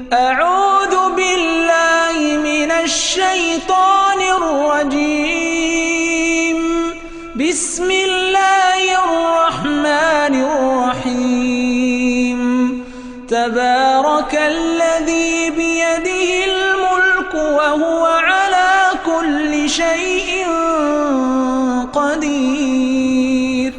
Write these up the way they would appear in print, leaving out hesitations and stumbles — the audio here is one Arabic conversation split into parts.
أعوذ بالله من الشيطان الرجيم. بسم الله الرحمن الرحيم. تبارك الذي بيده الملك وهو على كل شيء قدير.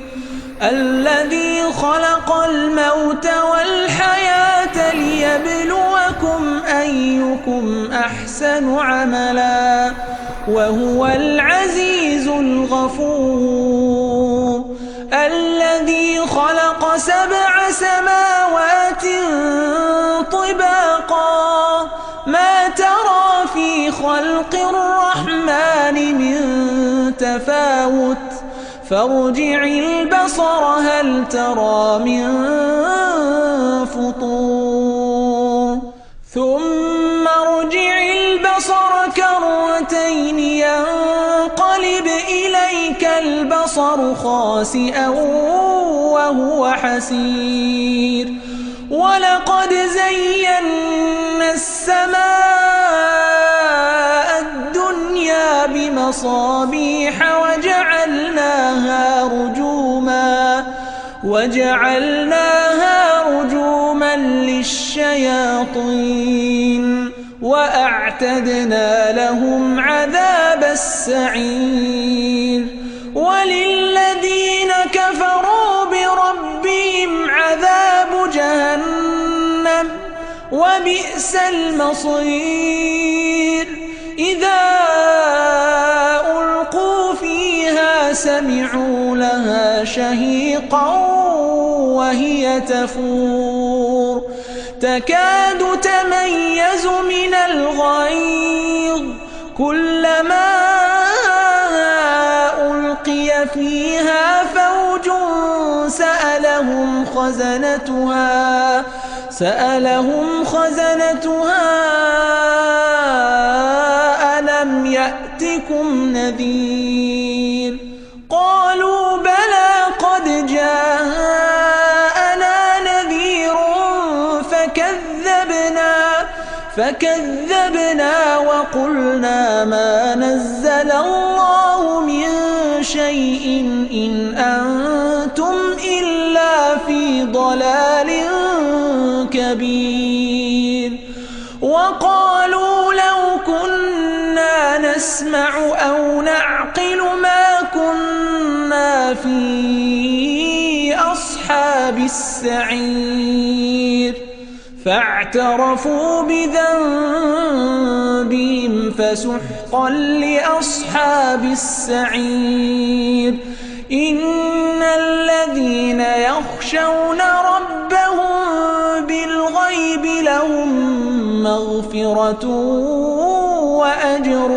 الذي خلق الموت والحياة ليبلوكم أيكم أحسن عملا وهو العزيز الغفور. الذي خلق 7 سماوات طباقا ما ترى في خلق الرحمن من تفاوت فارجع البصر هل ترى من فطور ثم ارجع البصر كرتين ينقلب إليك البصر خاسئا وهو حسير. ولقد زينا السماء الدنيا بمصابيح وجعلناها رجوما للشياطين وأعتدنا لهم عذاب السعير. وللذين كفروا بربهم عذاب جهنم وبئس المصير. إذا ألقوا فيها سمعوا لها شهيقا وهي تفور تكاد تميز من الغيظ كلما ألقي فيها فوج سألهم خزنتها ألم يأتكم نذير. قالوا بلى قد جاءنا نذير فكذبنا وقلنا ما نزل الله من شيء إن أنتم إلا في ضلال كبير. وقالوا لو كنا نسمع أو نعقل ما كنا في أصحاب السعير. فاعترفوا بذنبهم فسحقا لأصحاب السعير. إن الذين يخشون ربهم بالغيب لهم مغفرة وأجر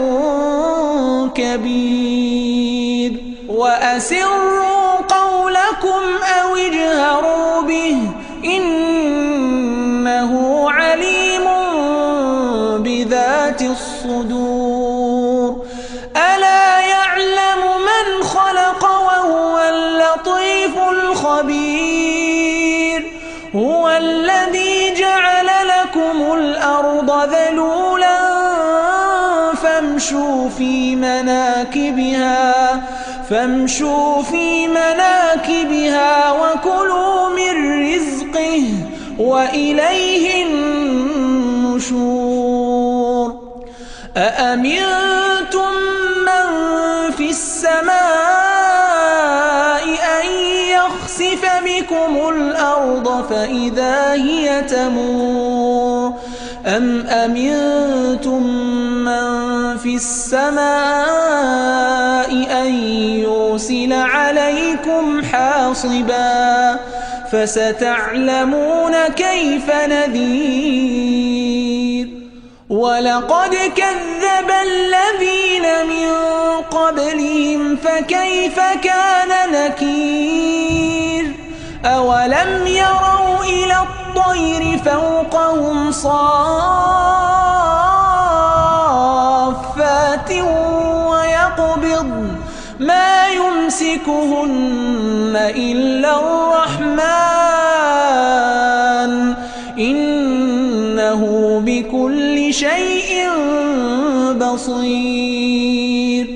كبير. وأسروا قولكم أو اجهروا به إنه عليم بذات الصدور. ألا يعلم من خلق وهو اللطيف الخبير. هو الذي جعل لكم الأرض ذلولا فامشوا في مناكبها وكلوا من رزقه وإليه النشور. أأمنتم من في السماء أن يخسف بكم الأرض فإذا هي تمور أم أمنتم من في السماء أن يرسل عليكم حاصبا فستعلمون كيف نذير. ولقد كذب الذين من قبلهم فكيف كان نكير. أولم يروا إلى الطير فوقهم صافات ويقبضن ما يمسكهن إلا الرحمن إنه بكل شيء بصير.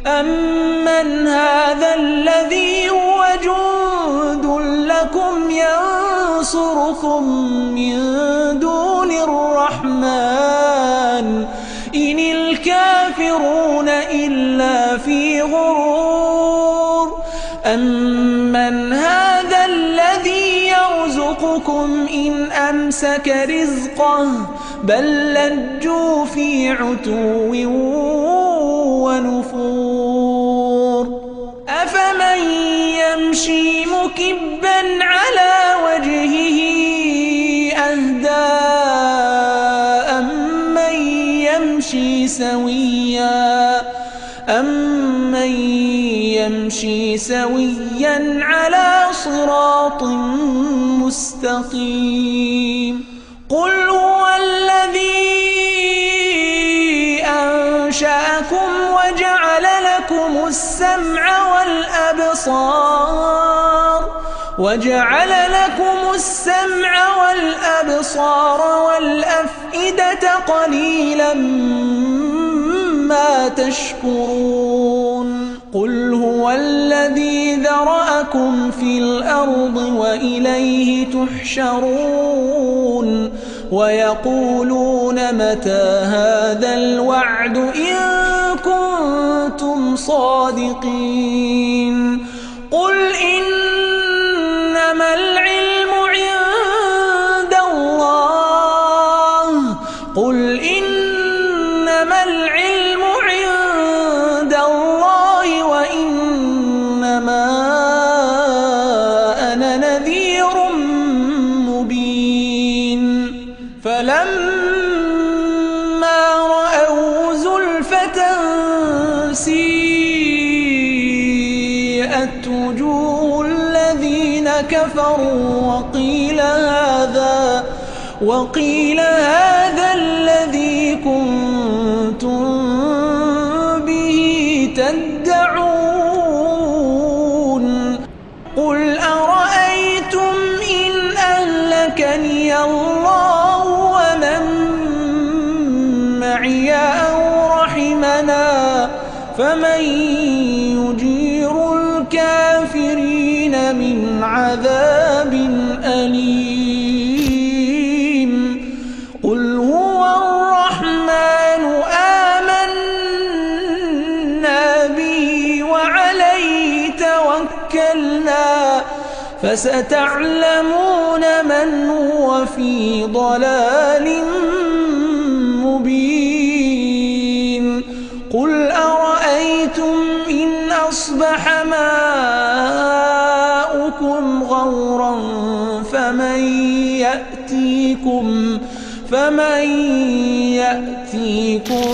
أمن هذا الذي هو جند لكم ينصركم من دون الرحمن إن الكافرون إلا في غرور. أمن هذا الذي يرزقكم إن أمسك رزقه بل لجوا في عتو ونفور. أفمن يمشي مكبا على وجهه أهدى أمن يمشي سويا على صراط مستقيم. قل هو الذي أنشأكم وجعل لكم السمع والأبصار والأفئدة قليلا ما تشكرون. قل هو الذي ذرأكم في الأرض وإليه تحشرون. ويقولون متى هذا الوعد إن كنتم صادقين. قل إنما العلم عند الله وإنما أنا نذير مبين. فلما رأوا زلفة سيئت وجوه الذين كفروا وقيل هذا الذي كنتم به تدعون. قل أرأيتم إن أهلكني الله ومن معي أو رحمنا فمن يجير الكافرين من عذاب أليم. قل هو الرحمن آمنا به وعليه توكلنا فستعلمون من هو في ضلال مبين. قل أرأيتم إن أصبح ماؤكم غورا فمن يأتيكم